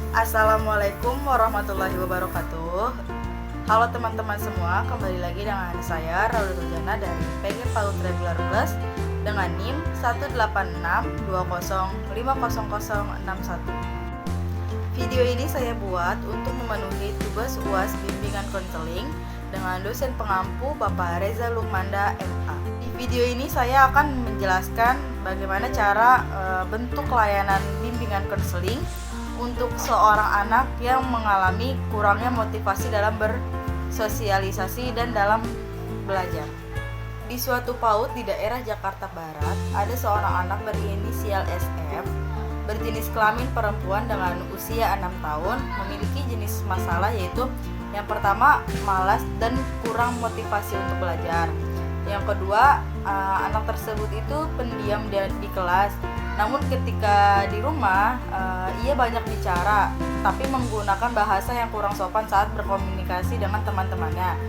Assalamualaikum warahmatullahi wabarakatuh. Halo teman-teman semua, kembali lagi dengan saya Raul Rujana dari PG PAUD Regular Plus dengan NIM 18620500061. Video ini saya buat untuk memenuhi tugas UAS bimbingan konseling dengan dosen pengampu Bapak Reza Lukmanda MA. Di video ini saya akan menjelaskan bagaimana cara bentuk layanan bimbingan konseling untuk seorang anak yang mengalami kurangnya motivasi dalam bersosialisasi dan dalam belajar. Di suatu PAUD di daerah Jakarta Barat, ada seorang anak berinisial SF, berjenis kelamin perempuan dengan usia 6 tahun, memiliki jenis masalah yaitu yang pertama, malas dan kurang motivasi untuk belajar. Yang kedua, anak tersebut itu pendiam di kelas. Namun ketika di rumah, ia banyak bicara, tapi menggunakan bahasa yang kurang sopan saat berkomunikasi dengan teman-temannya.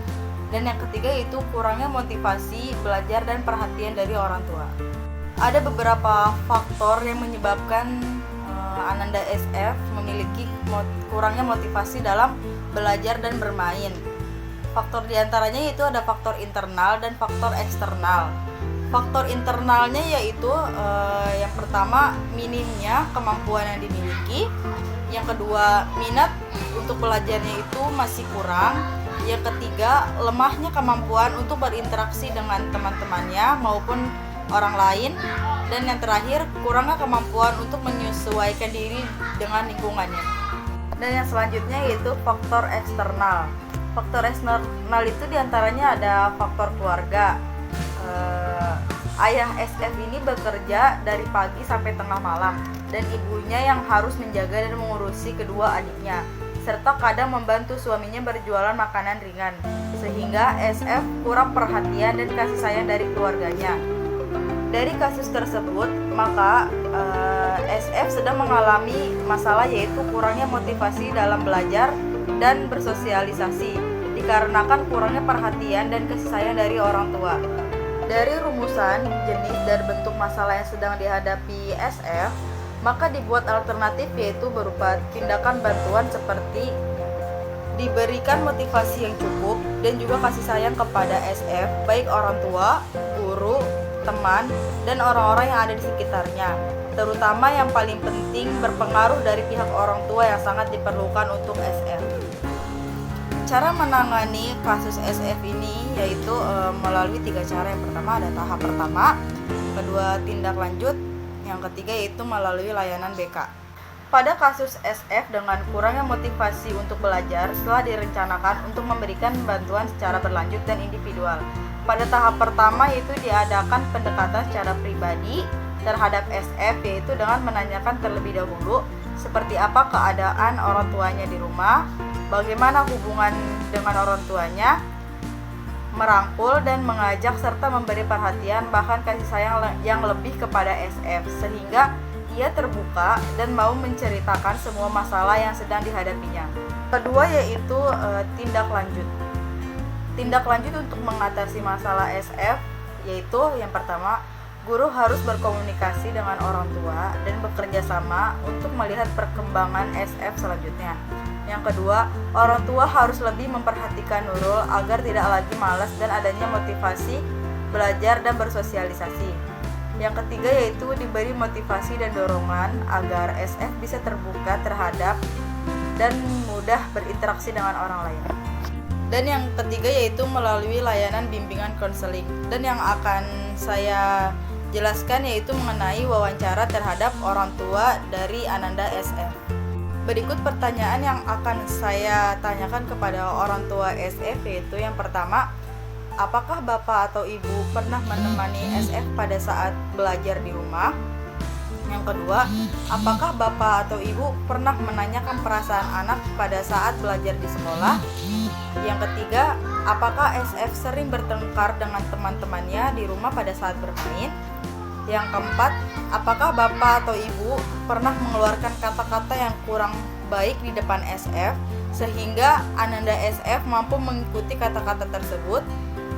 Dan yang ketiga itu kurangnya motivasi belajar dan perhatian dari orang tua. Ada beberapa faktor yang menyebabkan Ananda SF memiliki kurangnya motivasi dalam belajar dan bermain. Faktor diantaranya itu ada faktor internal dan faktor eksternal. Faktor internalnya yaitu yang pertama, minimnya kemampuan yang dimiliki. Yang kedua, minat untuk belajarnya itu masih kurang. Yang ketiga, lemahnya kemampuan untuk berinteraksi dengan teman-temannya maupun orang lain. Dan yang terakhir, kurangnya kemampuan untuk menyesuaikan diri dengan lingkungannya. Dan yang selanjutnya yaitu faktor eksternal. Faktor eksternal itu diantaranya ada faktor keluarga. Ayah SF ini bekerja dari pagi sampai tengah malam dan ibunya yang harus menjaga dan mengurusi kedua adiknya, serta kadang membantu suaminya berjualan makanan ringan, sehingga SF kurang perhatian dan kasih sayang dari keluarganya. Dari kasus tersebut, maka SF sedang mengalami masalah yaitu kurangnya motivasi dalam belajar dan bersosialisasi, dikarenakan kurangnya perhatian dan kasih sayang dari orang tua. Dari rumusan, jenis, dan bentuk masalah yang sedang dihadapi SF, maka dibuat alternatif yaitu berupa tindakan bantuan seperti diberikan motivasi yang cukup dan juga kasih sayang kepada SF, baik orang tua, guru, teman, dan orang-orang yang ada di sekitarnya. Terutama yang paling penting berpengaruh dari pihak orang tua yang sangat diperlukan untuk SF. Cara menangani kasus SF ini yaitu melalui 3 cara. Yang pertama ada tahap pertama, kedua tindak lanjut, yang ketiga yaitu melalui layanan BK. Pada kasus SF dengan kurangnya motivasi untuk belajar, setelah direncanakan untuk memberikan bantuan secara berlanjut dan individual. Pada tahap pertama yaitu diadakan pendekatan secara pribadi terhadap SF, yaitu dengan menanyakan terlebih dahulu seperti apa keadaan orang tuanya di rumah, bagaimana hubungan dengan orang tuanya, merangkul dan mengajak serta memberi perhatian bahkan kasih sayang yang lebih kepada SF, sehingga ia terbuka dan mau menceritakan semua masalah yang sedang dihadapinya. Kedua yaitu tindak lanjut. Tindak lanjut untuk mengatasi masalah SF yaitu yang pertama, guru harus berkomunikasi dengan orang tua dan bekerja sama untuk melihat perkembangan SF selanjutnya. Yang kedua, orang tua harus lebih memperhatikan Nurul agar tidak lagi malas dan adanya motivasi belajar dan bersosialisasi. Yang ketiga yaitu diberi motivasi dan dorongan agar SF bisa terbuka terhadap dan mudah berinteraksi dengan orang lain. Dan yang ketiga yaitu melalui layanan bimbingan konseling. Dan yang akan saya jelaskan yaitu mengenai wawancara terhadap orang tua dari Ananda SF. Berikut pertanyaan yang akan saya tanyakan kepada orang tua SF yaitu yang pertama, apakah bapak atau ibu pernah menemani SF pada saat belajar di rumah? Yang kedua, apakah bapak atau ibu pernah menanyakan perasaan anak pada saat belajar di sekolah? Yang ketiga, apakah SF sering bertengkar dengan teman-temannya di rumah pada saat bermain? Yang keempat, apakah bapak atau ibu pernah mengeluarkan kata-kata yang kurang baik di depan SF sehingga Ananda SF mampu mengikuti kata-kata tersebut?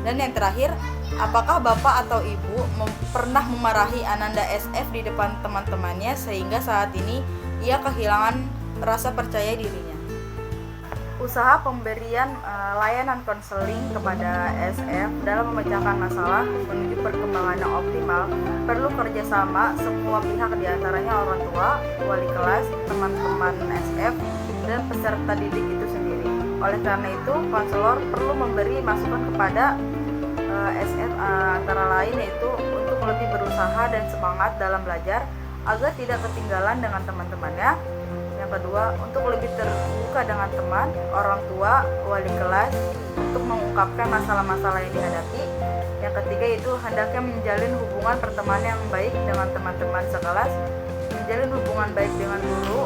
Dan yang terakhir, apakah bapak atau ibu pernah memarahi Ananda SF di depan teman-temannya sehingga saat ini ia kehilangan rasa percaya dirinya. Usaha pemberian layanan konseling kepada SF dalam memecahkan masalah menuju perkembangan yang optimal perlu kerjasama semua pihak, diantaranya orang tua, wali kelas, teman-teman SF, dan peserta didik itu sendiri. Oleh karena itu, konselor perlu memberi masukan kepada SF antara lain yaitu untuk lebih berusaha dan semangat dalam belajar agar tidak ketinggalan dengan teman-temannya. Yang kedua, untuk lebih terbuka dengan teman, orang tua, wali kelas untuk mengungkapkan masalah-masalah yang dihadapi. Yang ketiga itu hendaknya menjalin hubungan pertemanan yang baik dengan teman-teman sekelas, menjalin hubungan baik dengan guru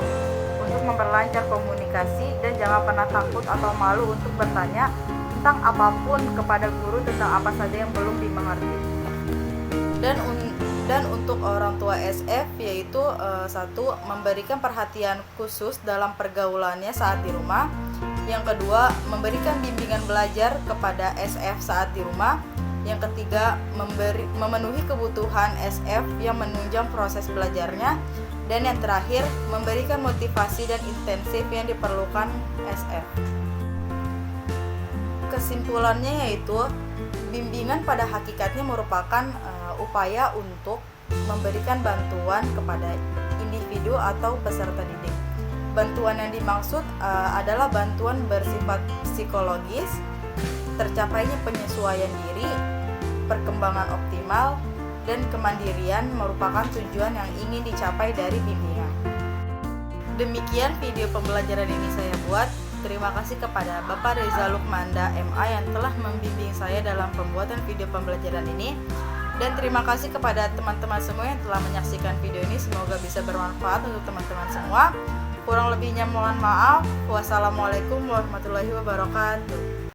untuk memperlancar komunikasi, dan jangan pernah takut atau malu untuk bertanya tentang apapun kepada guru tentang apa saja yang belum dimengerti. Dan untuk orang tua SF yaitu satu, memberikan perhatian khusus dalam pergaulannya saat di rumah. Yang kedua, memberikan bimbingan belajar kepada SF saat di rumah. Yang ketiga, memenuhi kebutuhan SF yang menunjang proses belajarnya. Dan yang terakhir, memberikan motivasi dan intensif yang diperlukan SF. Kesimpulannya yaitu bimbingan pada hakikatnya merupakan upaya untuk memberikan bantuan kepada individu atau peserta didik. Bantuan yang dimaksud adalah bantuan bersifat psikologis, tercapainya penyesuaian diri, perkembangan optimal, dan kemandirian merupakan tujuan yang ingin dicapai dari bimbingan. Demikian video pembelajaran ini saya buat. Terima kasih kepada Bapak Reza Lukmanda MA yang telah membimbing saya dalam pembuatan video pembelajaran ini. Dan terima kasih kepada teman-teman semua yang telah menyaksikan video ini. Semoga bisa bermanfaat untuk teman-teman semua. Kurang lebihnya mohon maaf. Wassalamualaikum warahmatullahi wabarakatuh.